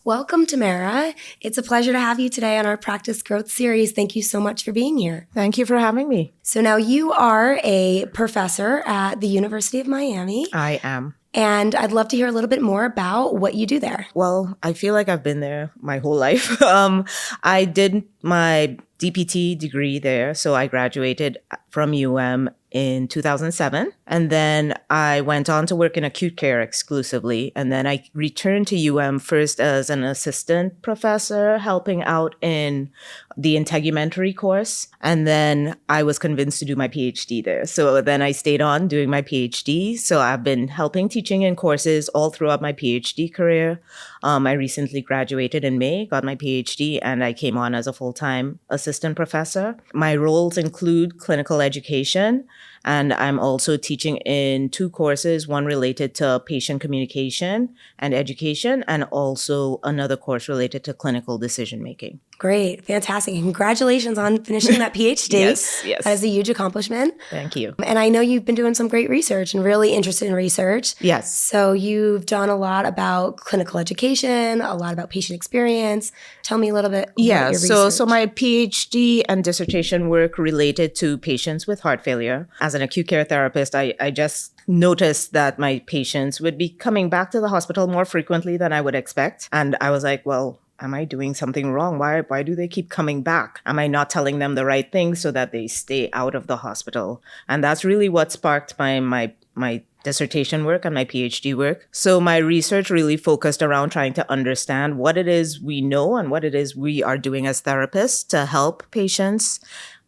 Welcome, Tamira. It's a pleasure to have you today on our Practice Growth series. Thank you so much for being here. Thank you for having me. So now you are a professor at the University of Miami, I am. and I'd love to hear a little bit more about what you do there. Well, I feel like I've been there my whole life. I did my DPT degree there, so I graduated from UM in 2007. And then I went on to work in acute care exclusively. And then I returned to UM first as an assistant professor, helping out in the integumentary course. And then I was convinced to do my PhD there. So then I stayed on doing my PhD. So I've been helping teaching in courses all throughout my PhD career. I recently graduated in May, got my PhD, and I came on as a full-time assistant professor. My roles include clinical education, and I'm also teaching in 2 courses, one related to patient communication and education, and also another course related to clinical decision-making. Great. Fantastic. And congratulations on finishing that PhD. Yes. That is a huge accomplishment. Thank you. And I know you've been doing some great research and really interested in research. Yes. So you've done a lot about clinical education, a lot about patient experience. Tell me a little bit about your research. So my PhD and dissertation work related to patients with heart failure. As an acute care therapist, I just noticed that my patients would be coming back to the hospital more frequently than I would expect. And I was like, well, am I doing something wrong? Why do they keep coming back? Am I not telling them the right thing so that they stay out of the hospital? And that's really what sparked my dissertation work and my PhD work. So my research really focused around trying to understand what it is we know and what it is we are doing as therapists to help patients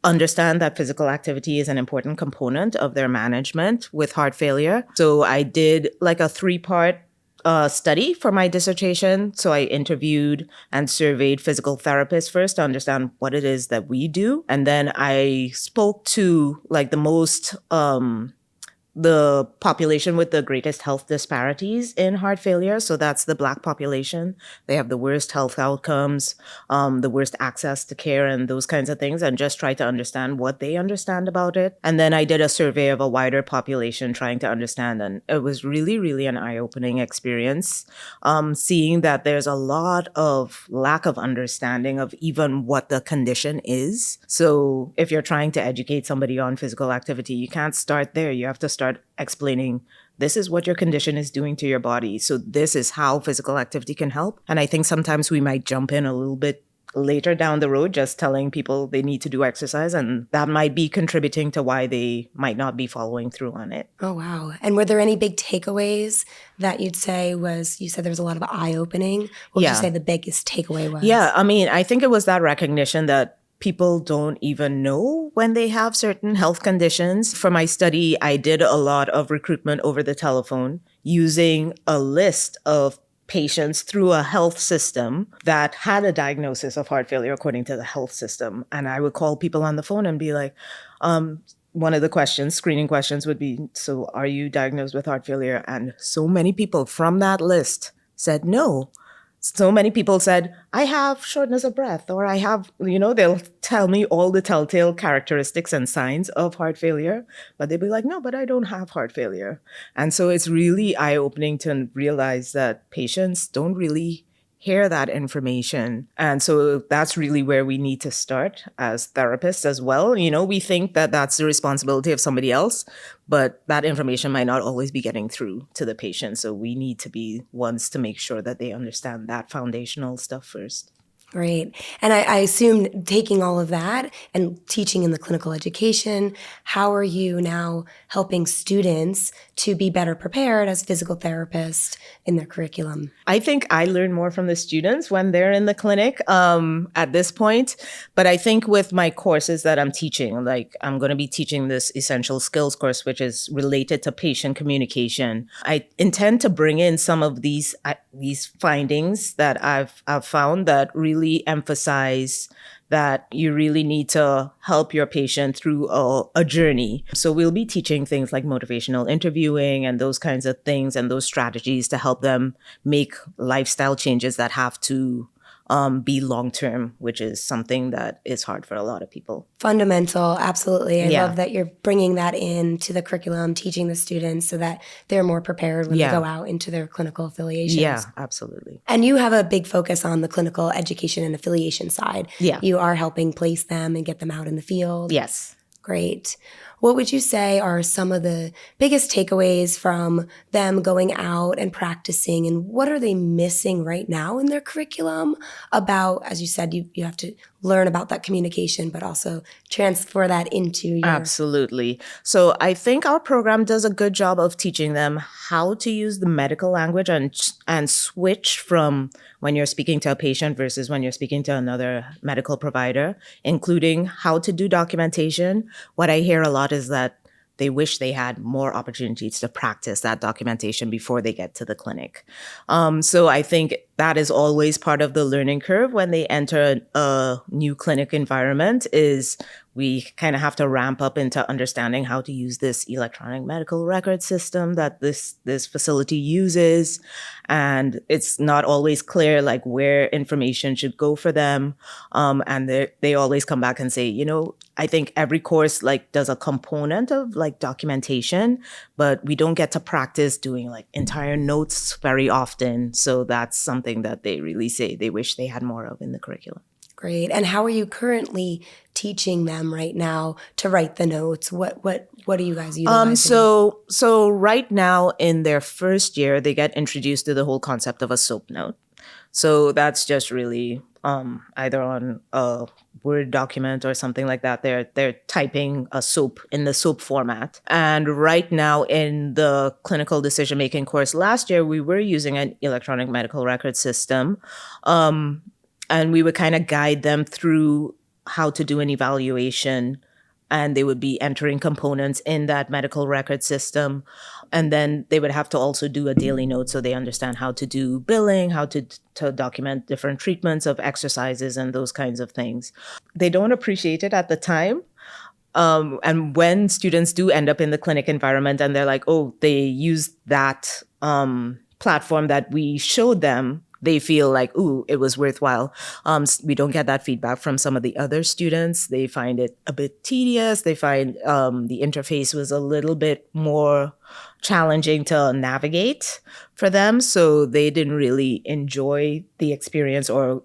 understand that physical activity is an important component of their management with heart failure. So I did like a 3-part study for my dissertation. So I interviewed and surveyed physical therapists first to understand what it is that we do. And then I spoke to like the population with the greatest health disparities in heart failure. So that's the Black population. They have the worst health outcomes, the worst access to care and those kinds of things, and just try to understand what they understand about it. And then I did a survey of a wider population trying to understand. And it was really, really an eye-opening experience, seeing that there's a lot of lack of understanding of even what the condition is. So if you're trying to educate somebody on physical activity, you can't start there. You have to start explaining this is what your condition is doing to your body. So this is how physical activity can help. And I think sometimes we might jump in a little bit later down the road, just telling people they need to do exercise. And that might be contributing to why they might not be following through on it. Oh, wow. And were there any big takeaways that you said there was a lot of eye-opening? What would you say the biggest takeaway was? Yeah, I mean, I think it was that recognition that people don't even know when they have certain health conditions. For my study, I did a lot of recruitment over the telephone using a list of patients through a health system that had a diagnosis of heart failure according to the health system. And I would call people on the phone and be like, one of the screening questions would be, so are you diagnosed with heart failure? And so many people from that list said no. So many people said, I have shortness of breath, or I have, they'll tell me all the telltale characteristics and signs of heart failure, but they'll be like, no, but I don't have heart failure. And so it's really eye-opening to realize that patients don't really hear that information. And so that's really where we need to start as therapists as well. We think that that's the responsibility of somebody else, but that information might not always be getting through to the patient. So we need to be ones to make sure that they understand that foundational stuff first. Great. And I assume taking all of that and teaching in the clinical education, how are you now helping students to be better prepared as physical therapists in their curriculum? I think I learn more from the students when they're in the clinic at this point. But I think with my courses that I'm teaching, like I'm going to be teaching this essential skills course, which is related to patient communication. I intend to bring in some of these findings that I've found that really emphasize that you really need to help your patient through a journey. So we'll be teaching things like motivational interviewing and those kinds of things and those strategies to help them make lifestyle changes that have to be long-term, which is something that is hard for a lot of people. Fundamental, absolutely. I Yeah. love that you're bringing that into the curriculum, teaching the students so that they're more prepared when they go out into their clinical affiliations. Yeah, absolutely. And you have a big focus on the clinical education and affiliation side. Yeah. You are helping place them and get them out in the field. Yes. Great. What would you say are some of the biggest takeaways from them going out and practicing, and what are they missing right now in their curriculum about, as you said, you have to learn about that communication, but also transfer that into your... Absolutely. So I think our program does a good job of teaching them how to use the medical language and switch from when you're speaking to a patient versus when you're speaking to another medical provider, including how to do documentation. What I hear a lot is that they wish they had more opportunities to practice that documentation before they get to the clinic. So I think that is always part of the learning curve when they enter a new clinic environment, is we kind of have to ramp up into understanding how to use this electronic medical record system that this facility uses. And it's not always clear like where information should go for them. And they always come back and say, I think every course like does a component of like documentation, but we don't get to practice doing like entire notes very often. So that's something that they really say they wish they had more of in the curriculum. Great. And how are you currently teaching them right now to write the notes? What are you guys utilizing? So right now in their first year, they get introduced to the whole concept of a SOAP note. So that's just really either on a Word document or something like that. They're typing a SOAP in the SOAP format. And right now in the clinical decision-making course last year, we were using an electronic medical record system. And we would kind of guide them through how to do an evaluation, and they would be entering components in that medical record system. And then they would have to also do a daily note so they understand how to do billing, how to document different treatments of exercises and those kinds of things. They don't appreciate it at the time. And when students do end up in the clinic environment and they're like, oh, they use that platform that we showed them, they feel like, ooh, it was worthwhile. We don't get that feedback from some of the other students. They find it a bit tedious. They find the interface was a little bit more challenging to navigate for them. So they didn't really enjoy the experience or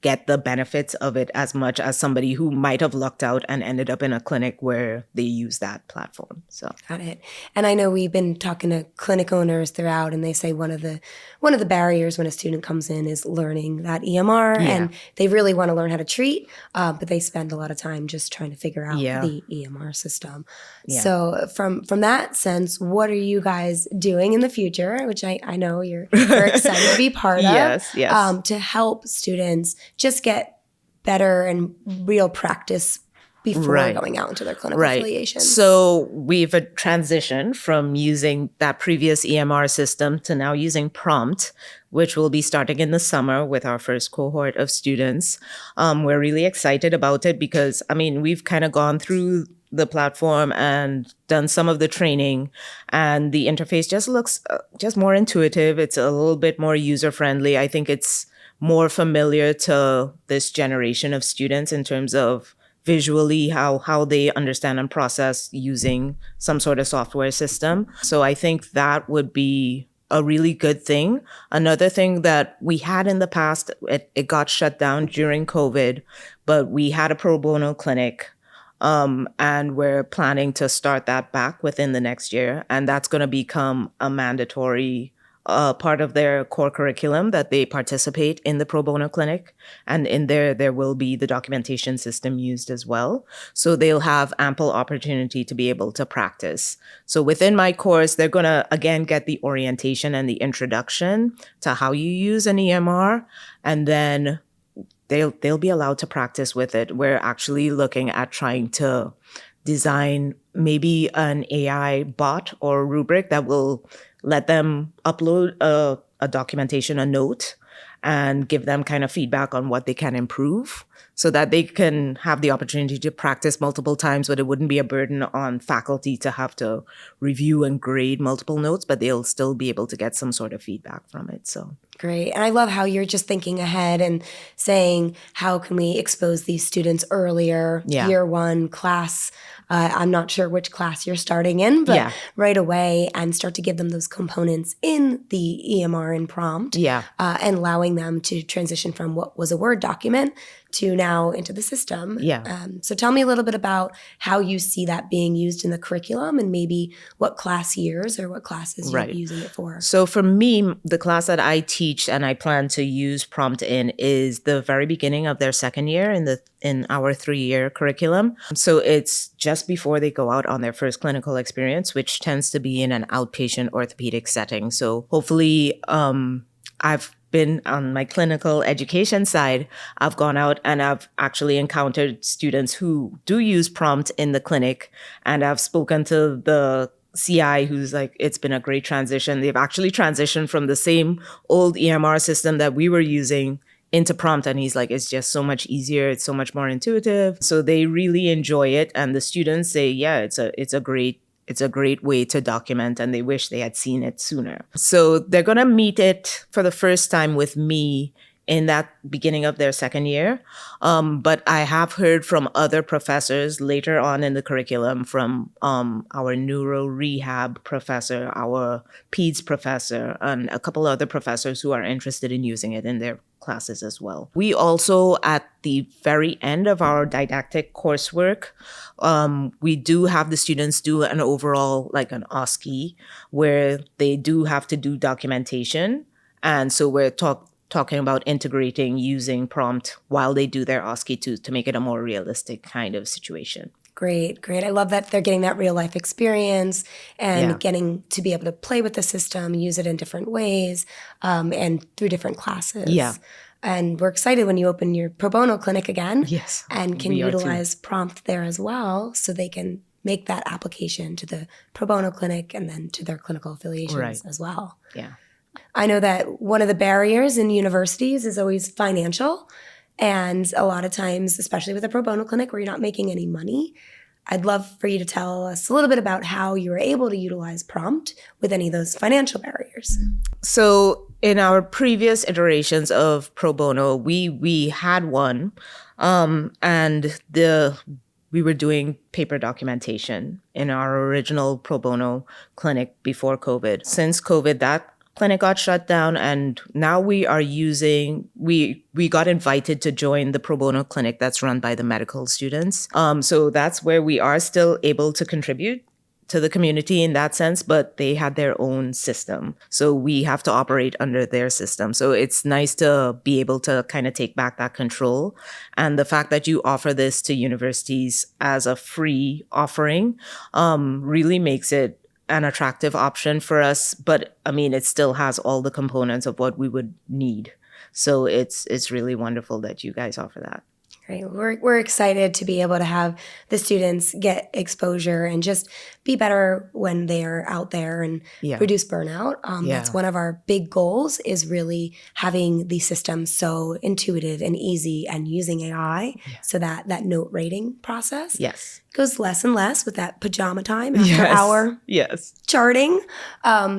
get the benefits of it as much as somebody who might have lucked out and ended up in a clinic where they use that platform. So got it. And I know we've been talking to clinic owners throughout, and they say one of the barriers when a student comes in is learning that EMR, and they really want to learn how to treat, but they spend a lot of time just trying to figure out the EMR system. So from that sense, what are you guys doing in the future, which I know you're excited to be part of, yes. To help students just get better and real practice before going out into their clinical affiliations? So we've transitioned from using that previous EMR system to now using Prompt, which will be starting in the summer with our first cohort of students. We're really excited about it because, we've kind of gone through the platform and done some of the training, and the interface just looks just more intuitive. It's a little bit more user-friendly. I think it's more familiar to this generation of students in terms of visually how they understand and process using some sort of software system. So I think that would be a really good thing. Another thing that we had in the past, it got shut down during COVID, but we had a pro bono clinic. And we're planning to start that back within the next year. And that's going to become a mandatory part of their core curriculum, that they participate in the pro bono clinic. And in there will be the documentation system used as well. So they'll have ample opportunity to be able to practice. So within my course, they're going to, again, get the orientation and the introduction to how you use an EMR. And then they'll be allowed to practice with it. We're actually looking at trying to design maybe an AI bot or rubric that will let them upload a documentation, a note, and give them kind of feedback on what they can improve. so that they can have the opportunity to practice multiple times, but it wouldn't be a burden on faculty to have to review and grade multiple notes, but they'll still be able to get some sort of feedback from it. So great. And I love how you're just thinking ahead and saying, how can we expose these students earlier, Yeah. year one class? I'm not sure which class you're starting in, but Yeah. right away, and start to give them those components in the EMR and prompt, Yeah. and allowing them to transition from what was a Word document to now into the system. Yeah. So tell me a little bit about how you see that being used in the curriculum, and maybe what class years or what classes you're Right. using it for. So for me, the class that I teach and I plan to use prompt in is the very beginning of their second year in our 3-year curriculum. So it's just before they go out on their first clinical experience, which tends to be in an outpatient orthopedic setting. So hopefully, I've been on my clinical education side, I've gone out and I've actually encountered students who do use prompt in the clinic, and I've spoken to the CI who's like, it's been a great transition. They've actually transitioned from the same old EMR system that we were using into prompt, and he's like, it's just so much easier, it's so much more intuitive. So they really enjoy it, and the students say, yeah, it's a great way to document, and they wish they had seen it sooner. So they're going to meet it for the first time with me in that beginning of their second year. But I have heard from other professors later on in the curriculum, from our neuro rehab professor, our peds professor, and a couple other professors who are interested in using it in their classes as well. We also, at the very end of our didactic coursework, we do have the students do an overall, like an OSCE, where they do have to do documentation. And so we're talking about integrating using prompt while they do their OSCE to make it a more realistic kind of situation. Great, great. I love that they're getting that real life experience and Yeah. getting to be able to play with the system, use it in different ways, and through different classes. Yeah. And we're excited when you open your pro bono clinic again. Yes, And can we are too. utilize prompt there as well, so they can make that application to the pro bono clinic and then to their clinical affiliations Right. as well. Yeah. I know that one of the barriers in universities is always financial. And a lot of times, especially with a pro bono clinic where you're not making any money, I'd love for you to tell us a little bit about how you were able to utilize prompt with any of those financial barriers. So in our previous iterations of pro bono, we had one, and we were doing paper documentation in our original pro bono clinic before COVID. Since COVID, that clinic got shut down, and now we got invited to join the pro bono clinic that's run by the medical students. So that's where we are still able to contribute to the community in that sense, but they had their own system. So we have to operate under their system. So it's nice to be able to kind of take back that control. And the fact that you offer this to universities as a free offering really makes it an attractive option for us. But I mean, it still has all the components of what we would need. So it's really wonderful that you guys offer that. Great. We're excited to be able to have the students get exposure and just be better when they're out there and Yeah. reduce burnout. Yeah. That's one of our big goals, is really having the system so intuitive and easy, and using AI so that that note rating process Yes. goes less and less with that pajama time after Yes. hour Yes. charting.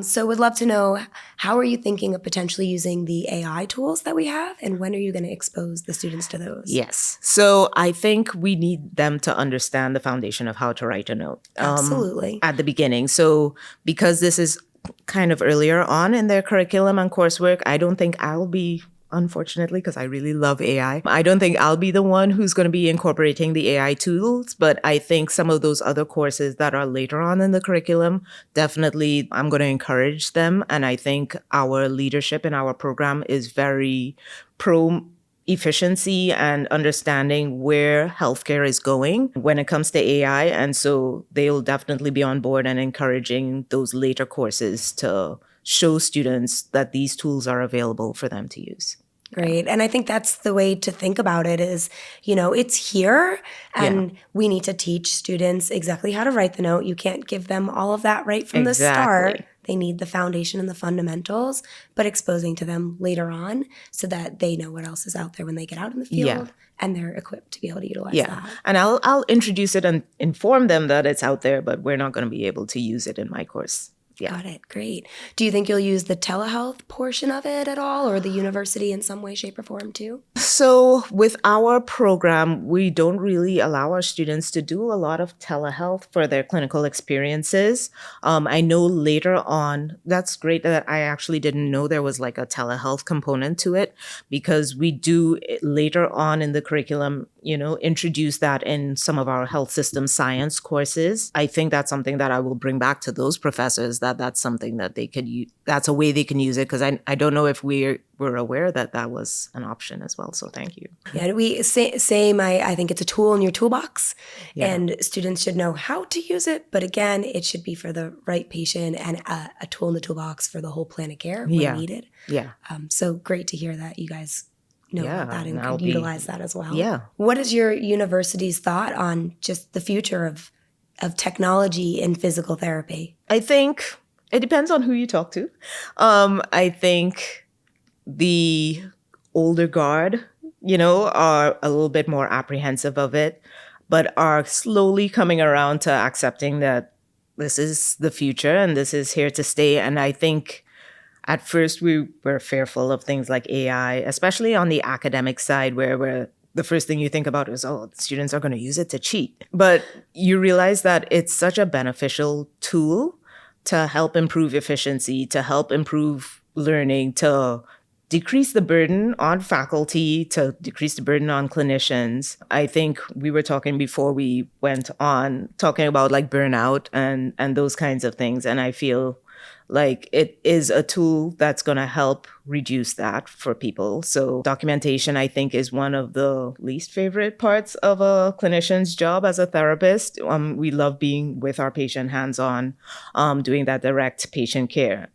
So would love to know, how are you thinking of potentially using the AI tools that we have, and when are you going to expose the students to those? Yes. So I think we need them to understand the foundation of how to write a note. Absolutely. At the beginning. So because this is kind of earlier on in their curriculum and coursework, I don't think I'll be, unfortunately, because I really love AI, I don't think I'll be the one who's going to be incorporating the AI tools. But I think some of those other courses that are later on in the curriculum, definitely I'm going to encourage them. And I think our leadership in our program is very pro efficiency and understanding where healthcare is going when it comes to AI. And so they'll definitely be on board and encouraging those later courses to show students that these tools are available for them to use. Great. And I think that's the way to think about it is, it's here, and we need to teach students exactly how to write the note. You can't give them all of that right from the start. They need the foundation and the fundamentals, but exposing to them later on so that they know what else is out there when they get out in the field and they're equipped to be able to utilize that. And I'll introduce it and inform them that it's out there, but we're not going to be able to use it in my course. Got it. Great. Do you think you'll use the telehealth portion of it at all, or the university in some way, shape, or form too? So with our program, we don't really allow our students to do a lot of telehealth for their clinical experiences. I know later on, that's great that I actually didn't know there was like a telehealth component to it, because we do later on in the curriculum, introduce that in some of our health system science courses. I think that's something that I will bring back to those professors, that's something that they could use. That's a way they can use it, because I don't know if we're aware that was an option as well. So thank you. Yeah, same. I think it's a tool in your toolbox, and students should know how to use it. But again, it should be for the right patient and a tool in the toolbox for the whole plan of care when needed. Yeah. So great to hear that you guys know about that and could utilize that as well. Yeah. What is your university's thought on just the future of technology in physical therapy? I think it depends on who you talk to. I think the older guard, are a little bit more apprehensive of it, but are slowly coming around to accepting that this is the future and this is here to stay. And I think at first we were fearful of things like AI, especially on the academic side, where the first thing you think about is, the students are going to use it to cheat. But you realize that it's such a beneficial tool to help improve efficiency, to help improve learning, to decrease the burden on faculty, to decrease the burden on clinicians. I think we were talking before we went on, talking about like burnout and those kinds of things. And I feel like it is a tool that's going to help reduce that for people. So documentation, I think, is one of the least favorite parts of a clinician's job as a therapist. We love being with our patient hands-on, doing that direct patient care.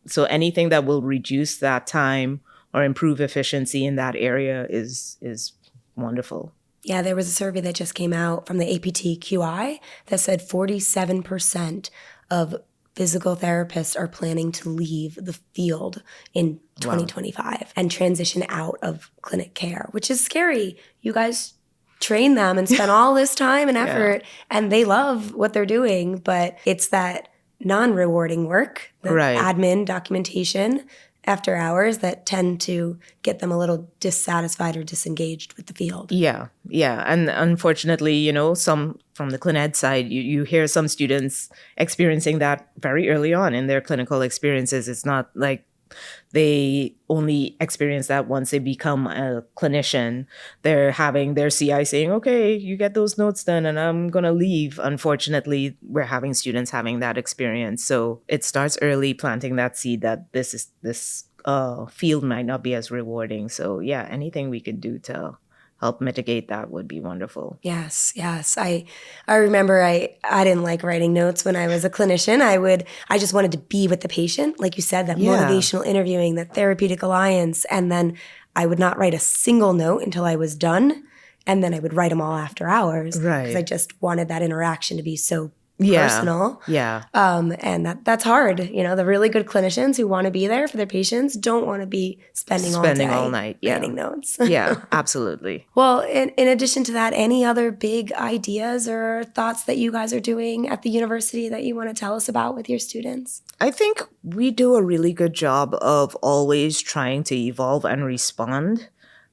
So anything that will reduce that time or improve efficiency in that area is wonderful. Yeah, there was a survey that just came out from the APTQI that said 47% of physical therapists are planning to leave the field in 2025 and transition out of clinic care, which is scary. You guys train them and spend all this time and effort, and they love what they're doing, but it's that non-rewarding work, the admin, documentation, after hours that tend to get them a little dissatisfied or disengaged with the field. Yeah. And unfortunately, some from the clin ed side, you hear some students experiencing that very early on in their clinical experiences. It's not like they only experience that once they become a clinician. They're having their CI saying, okay, you get those notes done and I'm going to leave. Unfortunately, we're having students having that experience. So it starts early, planting that seed that this field might not be as rewarding. So anything we could do to help mitigate that would be wonderful. Yes. I remember I didn't like writing notes when I was a clinician. I just wanted to be with the patient. Like you said, that motivational interviewing, that therapeutic alliance. And then I would not write a single note until I was done. And then I would write them all after hours. Because I just wanted that interaction to be so personal. And that's hard. The really good clinicians who want to be there for their patients don't want to be spending all night writing notes. Absolutely. Well, in addition to that, any other big ideas or thoughts that you guys are doing at the university that you want to tell us about with your students? I think we do a really good job of always trying to evolve and respond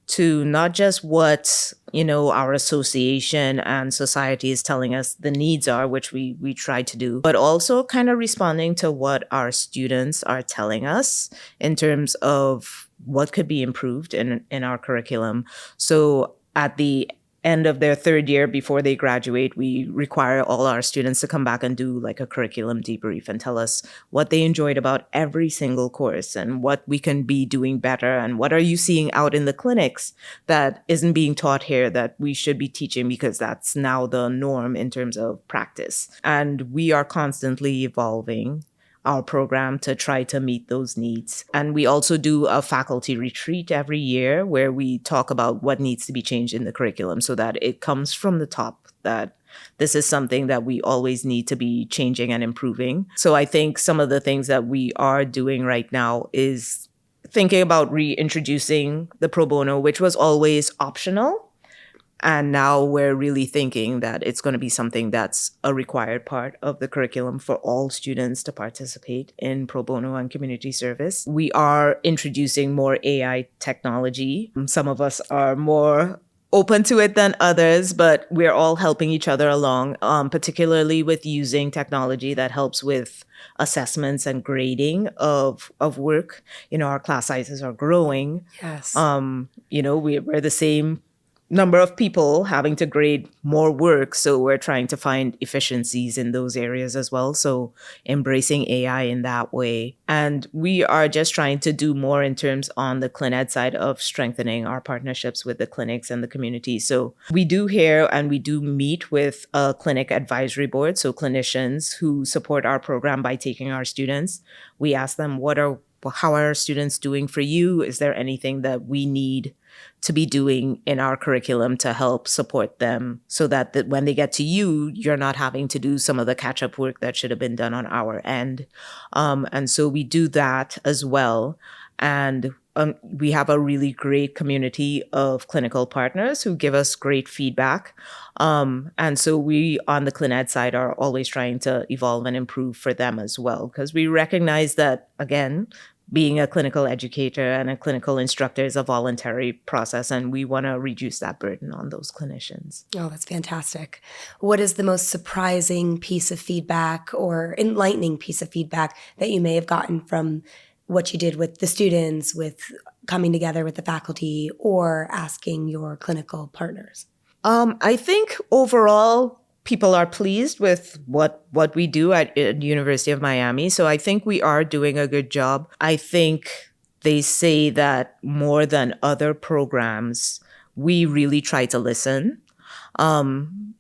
to not just what, our association and society is telling us the needs are, which we try to do, but also kind of responding to what our students are telling us in terms of what could be improved in our curriculum. So at the end of their third year before they graduate, we require all our students to come back and do like a curriculum debrief and tell us what they enjoyed about every single course and what we can be doing better and what are you seeing out in the clinics that isn't being taught here that we should be teaching because that's now the norm in terms of practice. And we are constantly evolving our program to try to meet those needs. And we also do a faculty retreat every year where we talk about what needs to be changed in the curriculum so that it comes from the top, that this is something that we always need to be changing and improving. So I think some of the things that we are doing right now is thinking about reintroducing the pro bono, which was always optional. And now we're really thinking that it's going to be something that's a required part of the curriculum for all students to participate in pro bono and community service. We are introducing more AI technology. Some of us are more open to it than others, but we're all helping each other along, particularly with using technology that helps with assessments and grading of work. Our class sizes are growing. Yes. We're the same number of people having to grade more work. So we're trying to find efficiencies in those areas as well. So embracing AI in that way. And we are just trying to do more in terms on the ClinEd side of strengthening our partnerships with the clinics and the community. So we do hear and we do meet with a clinic advisory board. So clinicians who support our program by taking our students. We ask them, how are our students doing for you? Is there anything that we need to be doing in our curriculum to help support them so that when they get to you, you're not having to do some of the catch-up work that should have been done on our end. And so we do that as well. And we have a really great community of clinical partners who give us great feedback. And so we, on the ClinEd side, are always trying to evolve and improve for them as well, because we recognize that, again, being a clinical educator and a clinical instructor is a voluntary process, and we want to reduce that burden on those clinicians. Oh, that's fantastic. What is the most surprising piece of feedback or enlightening piece of feedback that you may have gotten from what you did with the students, with coming together with the faculty, or asking your clinical partners? I think overall, people are pleased with what we do at University of Miami. So I think we are doing a good job. I think they say that more than other programs, we really try to listen. And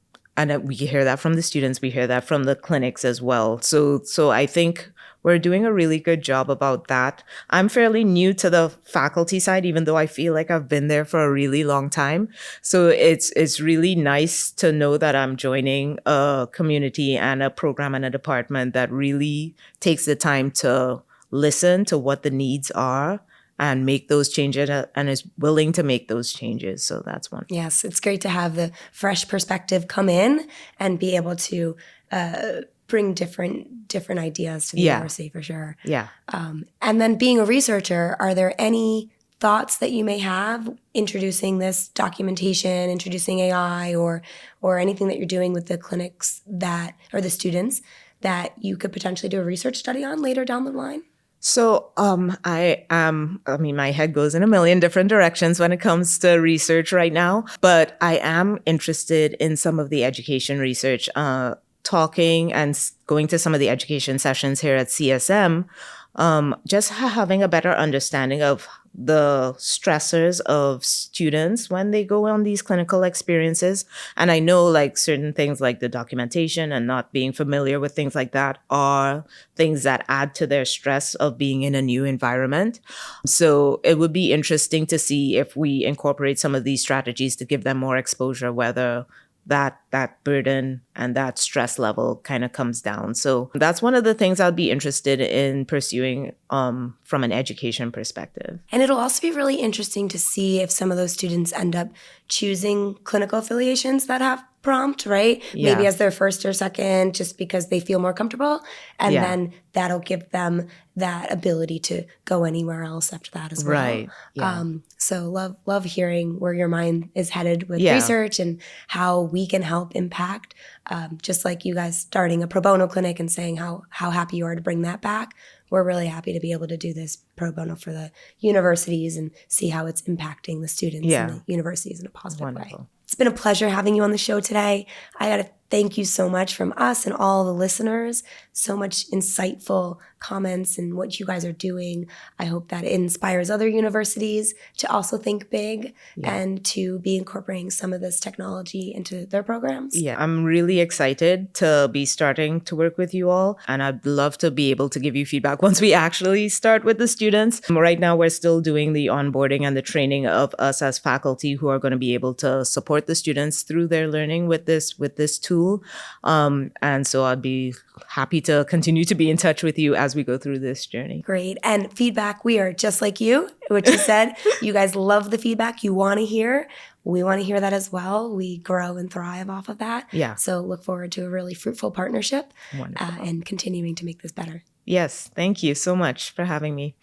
we hear that from the students. We hear that from the clinics as well. So I think we're doing a really good job about that. I'm fairly new to the faculty side, even though I feel like I've been there for a really long time. So it's really nice to know that I'm joining a community and a program and a department that really takes the time to listen to what the needs are and make those changes and is willing to make those changes. So that's one. Yes, it's great to have the fresh perspective come in and be able to bring different ideas to the university for sure. Yeah. And then being a researcher, are there any thoughts that you may have introducing this documentation, introducing AI, or anything that you're doing with the clinics or the students that you could potentially do a research study on later down the line? So my head goes in a million different directions when it comes to research right now, but I am interested in some of the education research, talking and going to some of the education sessions here at CSM, just having a better understanding of the stressors of students when they go on these clinical experiences. And I know like certain things like the documentation and not being familiar with things like that are things that add to their stress of being in a new environment. So it would be interesting to see if we incorporate some of these strategies to give them more exposure, whether that burden and that stress level kind of comes down. So that's one of the things I'd be interested in pursuing from an education perspective. And it'll also be really interesting to see if some of those students end up choosing clinical affiliations that have prompt, right? Yeah. Maybe as their first or second, just because they feel more comfortable. And then that'll give them that ability to go anywhere else after that as well. Right. Yeah. So love hearing where your mind is headed with research and how we can help impact. Just like you guys starting a pro bono clinic and saying how happy you are to bring that back. we're really happy to be able to do this pro bono for the universities and see how it's impacting the students and the universities in a positive way. Wonderful. It's been a pleasure having you on the show today. I got to thank you so much from us and all the listeners. So much insightful comments and what you guys are doing. I hope that it inspires other universities to also think big and to be incorporating some of this technology into their programs. Yeah, I'm really excited to be starting to work with you all. And I'd love to be able to give you feedback once we actually start with the students. Right now, we're still doing the onboarding and the training of us as faculty who are going to be able to support the students through their learning with this tool. And so I'd be happy to continue to be in touch with you as we go through this journey. Great. And feedback, we are just like you, what you said. You guys love the feedback you want to hear. We want to hear that as well. We grow and thrive off of that. Yeah. So look forward to a really fruitful partnership Wonderful. and continuing to make this better. Yes. Thank you so much for having me.